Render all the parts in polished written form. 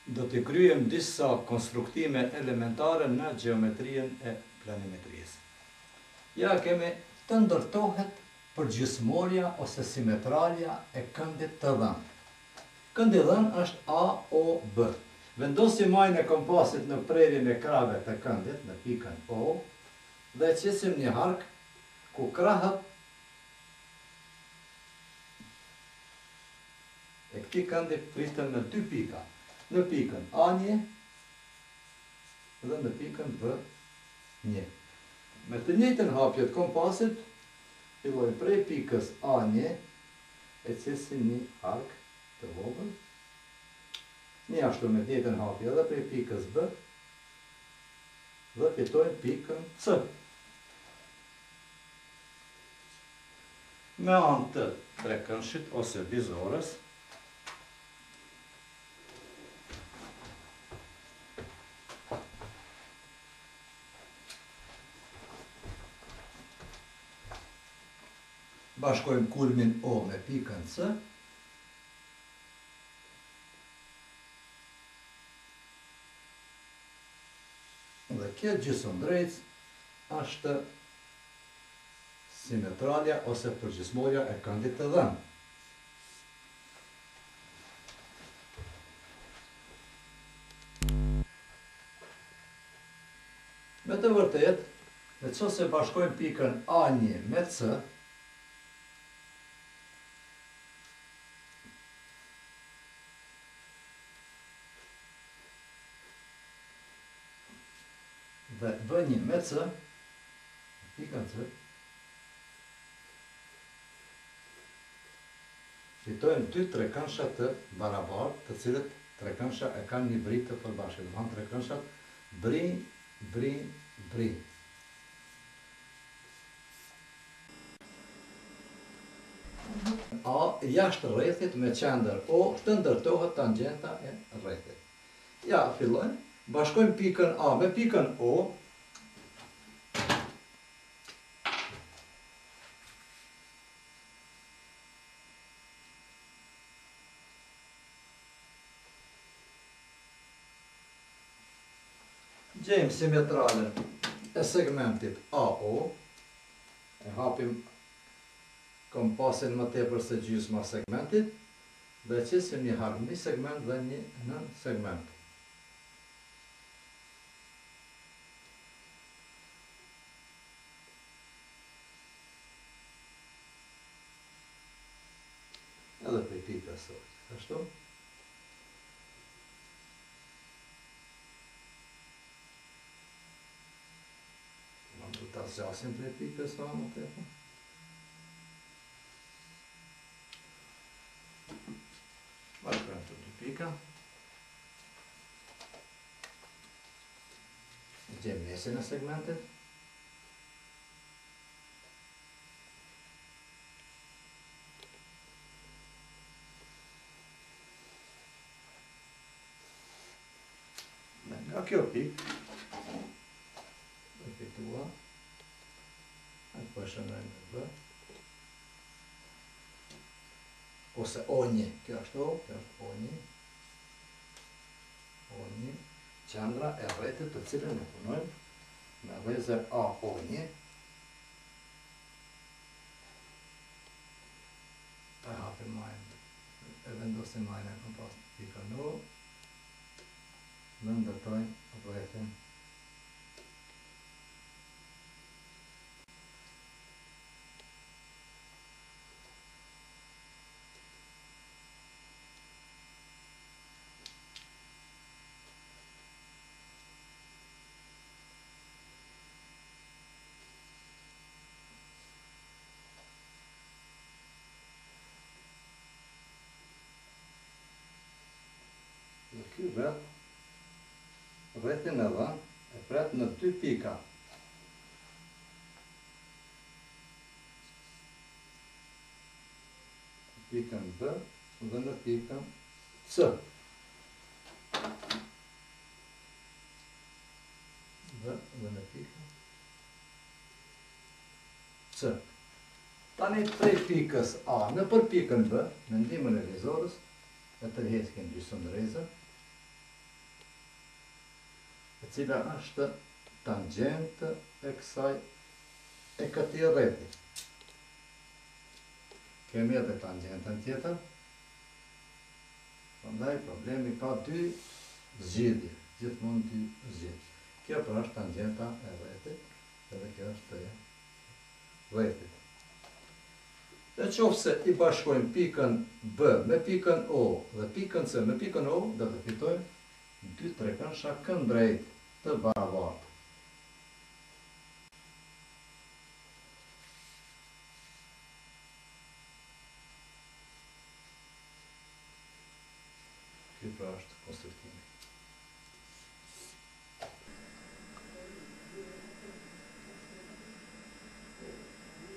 do të kryem disa konstruktime elementare në geometrien e planimetrisë. Ja kemi të ndërtohet përgjysmorja ose simetralja e këndit të dhënë. Këndi dhënë është A, O, B. Vendosim majën e kompasit në prerjen e krave të këndit, në pikën O, dhe qesim një hark ku krahët e këti këndi pristen në dy pika. Në pikën A1 dhe në pikën B1. Me të njëjtën hapje të kompasit, fillojmë prej pikës A1 e qesim një hark të vogël, një ashtu me të njëjtën hapje edhe prej pikës B dhe fitojmë pikën C. Me anë të trekëndshit ose vizores, bashkojmë kulmin O me pikën C, dhe kjo gjysmëdrejtës është simetralja ose përgjysmorja e këndit të dhënë. Me të vërtet, nëse bashkojmë pikën A1 me C, dhe B1 me C, pikën C, fitojmë dy trekëndsha të barabartë, të cilët trekëndsha e kanë një bri të përbashkët. Do të thonë trekëndshat bri, bri, bri. A jashtë rrethit me qendër O të ndërtohet tangjenta e rrethit. Ja, fillojmë. Bashkojmë pikën A me pikën O, gjejmë simetralen e segmentit AO, e hapim kompasin më tepër se gjysma segmentit, dhe qesim një hark një segment dhe një nën segment. Edhe për pikës O, ashtu. Do ta zgjasim për pikës O më tepër. Bashkojmë të dy pika. Gjejmë mesin e segmentit. Nga kjo pikë, dhe fitua, e përshënojmë në B, ose O1, kjo është O, kjo është O1, O1, qendra e rrethit të cilën e punojmë me lazer AO1, e hapim majën, e vendosim majën e kompas pikën O, dhe ndërtojmë rrethin. Dhe ky rrethin e dhënë e pret në dy pika. Pikën B dhe në pikën C. Dhe në pikën C. Tani prej pikës A në për pikën B, me ndihmën e vizorës, e tërheqim gjysmëdrejtën, e cila është tangjentë e këtij rreti. Kemi edhe tangjentën tjetër. Prandaj problemi ka dy zgjidhje, gjithmonë dy zgjidhje. Kjo pra është tangjenta e rretit, edhe kjo është e rretit. Në qoftë se i bashkojmë pikën B me pikën O dhe pikën C me pikën O, do të fitojmë dy trekëndsha këndrejt të barabartë. Ky pra është konstruktimi.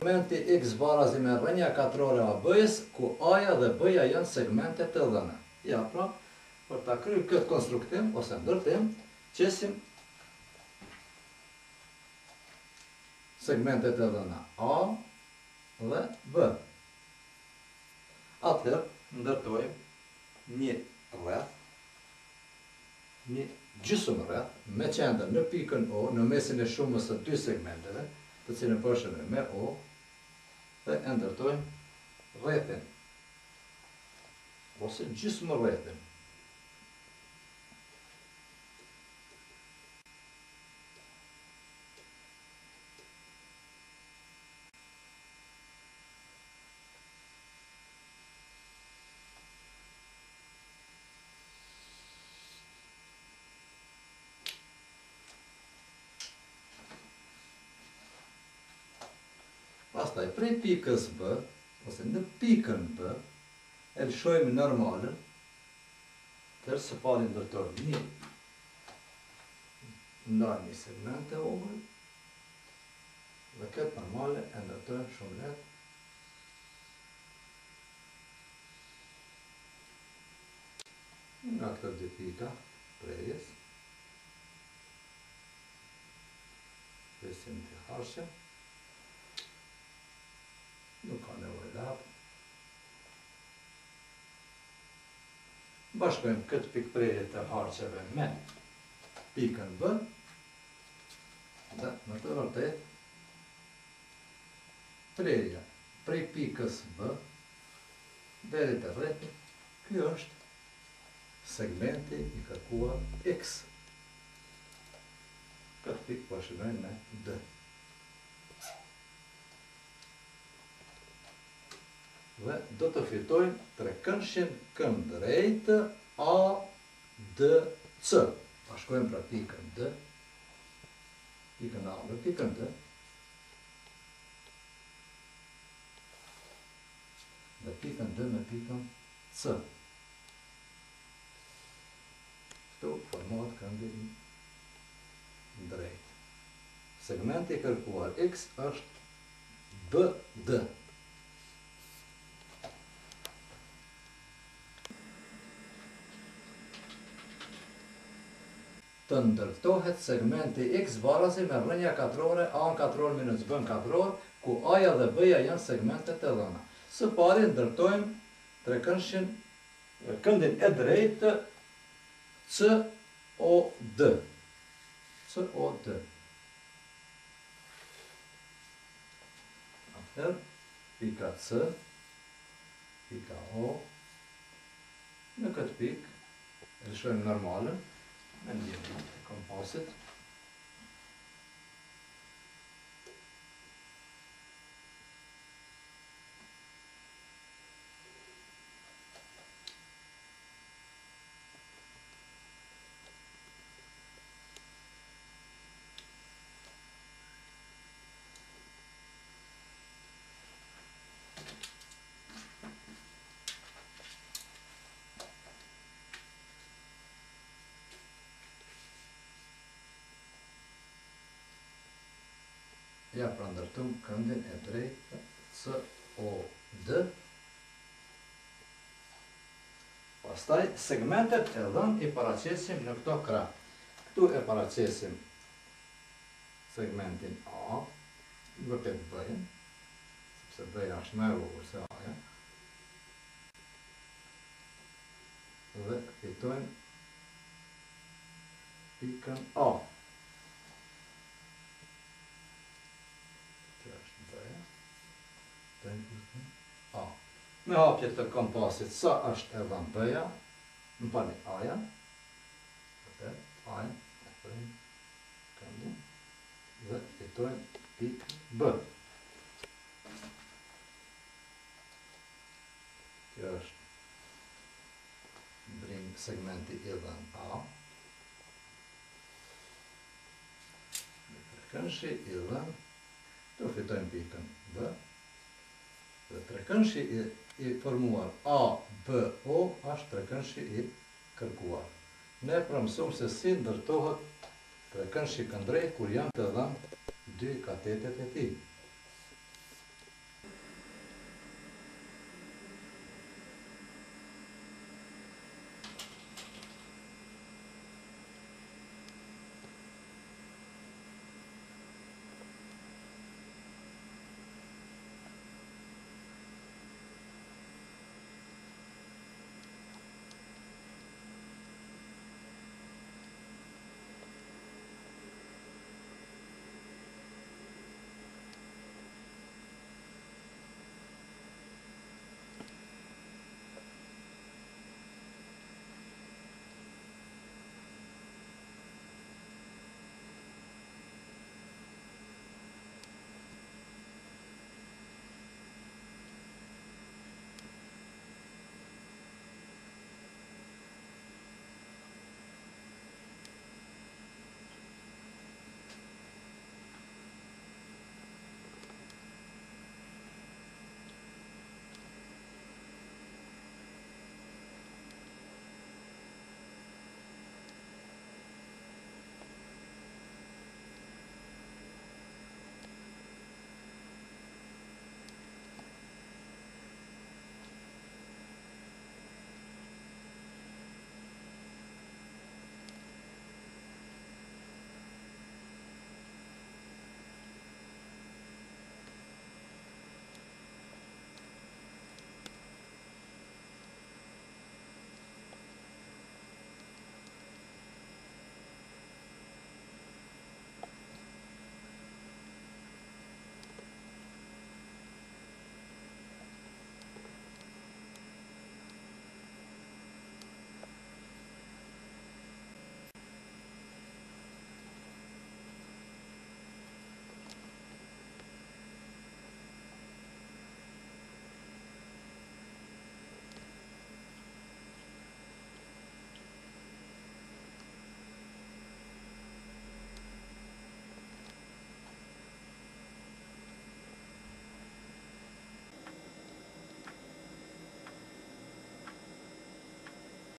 Segmenti X barazi me rrënja katrore AB-s, ku A-ja dhe B-ja janë segmente të dhëna. Ja, pra, për ta kryer këtë konstruktim ose ndërtim, qesim segmentet e dhëna A dhe B. Atëherë ndërtojmë një rreth, një gjysmë rreth, me qendër në pikën O, në mesin e shumës së dy segmenteve, të cilën përshënojmë me O, dhe e ndërtojmë rrethin, ose gjysmë rrethin. Pastaj, prej pikës B, ose në pikën B, e lëshojmë normalën, tërë së pari ndërtojmë një ndaj segmente ogër, dhe këtë normale e ndërtojmë shumë lehtë. Nga këto dy pika prerjes, presim të harshe, nuk ka nevojë lapë. Bashkojmë këtë pikë prerje të harqeve me pikën B, dhe në të vërtet, prerja prej pikës B deri te rreti, ky është segmenti i kërkuar X. Këtë pikë bashkojmë me D. Dhe do të fitojmë trekëndshin këndrejt ADC. Bashkojmë pra pikën D, pikën A me pikën D, dhe pikën D me pikën C. Këtu formohet këndi i drejt. Segmenti i kërkuar X është BD. Të ndërtohet segmenti X barazi me rrënja katrore A në katror minus B në katror, ku A-ja dhe B-ja janë segmentet e dhëna. Së pari ndërtojmë trekëndshin, këndin e drejtë COD. COD. Atëherë, pika C, pika O, në këtë pikë, e lëshojmë normalën, me ndjetin e kompasit. Ja pra ndërtum këndin e drejtë COD. Pastaj segmentet e dhënë i paraqesim në këto krah. Këtu e paraqesim segmentin A, vërtet B-jen, sepse B-ja është më e vogël se A-ja. Dhe fitojmë pikën A. Kjo është B-ja. Dojmë pikën A. Me hapje të kompasit, sa është edhe B-ja, më pali A-ja. A-ja, e përrim, këndu, dhe fitojmë pikën B. Kjo është brim segmenti idhen A. Trekëndshi idhen, do fitojmë pikën B. Dhe trekëndshi i formuar ABO është trekëndshi i kërkuar. Ne mësojmë se si ndërtohet trekëndshi këndrejt kur janë të dhënë dy katetet e tij.